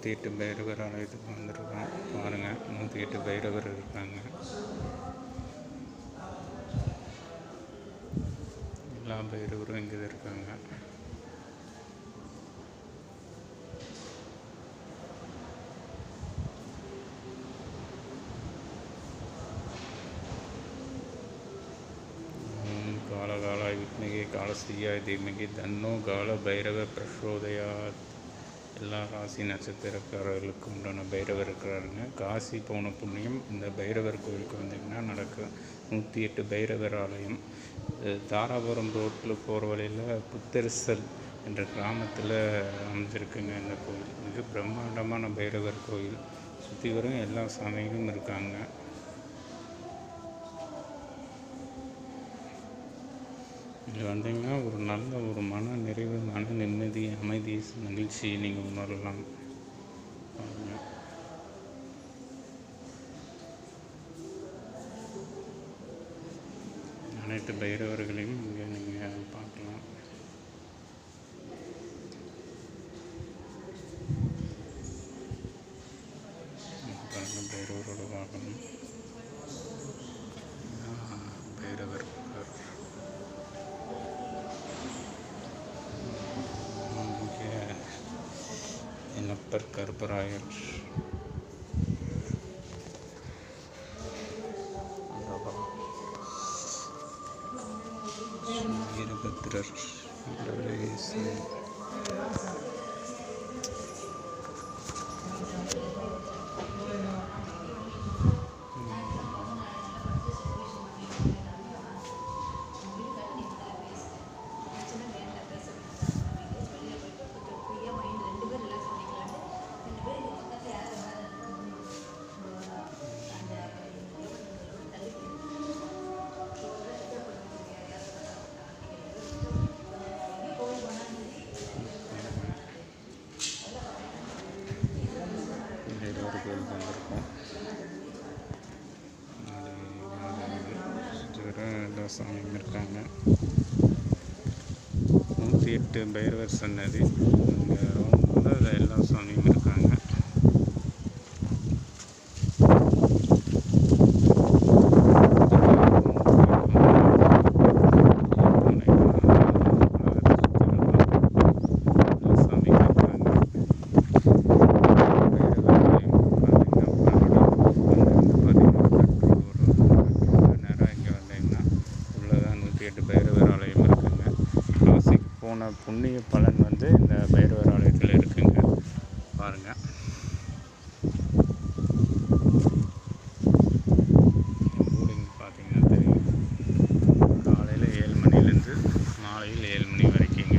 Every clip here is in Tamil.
108 பைரவர் ஆலயத்துக்கு வந்திருக்கோம். பாருங்கள், 108 பைரவர் இருக்காங்க. எல்லா பைரவரும் இங்கே இருக்காங்க. காலகாலாய் வித்மகே காலஸ்ரீயாய் தீமகி தன்னோ கால பைரவ பிரசோதயாத். எல்லா ராசி நட்சத்திரக்காரர்களுக்கு உண்டான பைரவர் இருக்கிறாருங்க. காசி போன புண்ணியம் இந்த பைரவர் கோயிலுக்கு வந்தீங்கன்னா நடக்கும். 108 பைரவர் ஆலயம் தாராபுரம் ரோட்டில் போகிற வழியில் புத்தரிசல் என்ற கிராமத்தில் அமைஞ்சிருக்குங்க இந்த கோயில். இது பிரம்மாண்டமான பைரவர் கோயில். சுற்றி வரும் எல்லா சாமிகளும் இருக்காங்க. இங்கே வந்தீங்கன்னா ஒரு நல்ல ஒரு மன நிறைவு, மன நிம்மதி, அமைதி, மகிழ்ச்சியை நீங்கள் உணரலாம். அனைத்து பைரவர்களையும் இங்கே நீங்கள் பார்க்கலாம். பாருங்கள், பைரவரோட வாகனம் பைரவர். என்னப்பர் கருப்பராயர், வீரபத்ரர், கோயிலுக்கு வந்திருக்கோம். எல்லா சாமியும் இருக்காங்க. 108 பைரவர் சன்னதி இங்கே அதில் எல்லா சாமியும் இருக்காங்க. பைரவர் ஆலயம் இருக்குங்க. காசிக்கு போன புண்ணிய பலன் வந்து இந்த பைரவர் ஆலயத்தில் இருக்குங்க. பாருங்கள், மூடிங்க பார்த்தீங்கன்னா தெரியும். காலையில் 7 மணிலேருந்து மாலையில் 7 மணி வரைக்குங்க.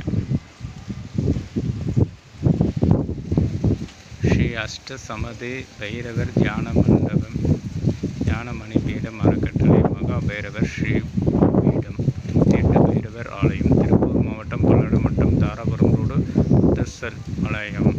ஸ்ரீ அஷ்ட சமதே பைரவர் தியான மண்டபம், தியான மணி பீடம் அறக்கட்டளை, மகா பைரவர் ஸ்ரீ பீடம், 108 பைரவர் ஆலயம், திருப்பூர் மாவட்டம், பல்லடம் வட்டம், தாராபுரம் ரோடு, புத்தரிசல் ஆலயம்.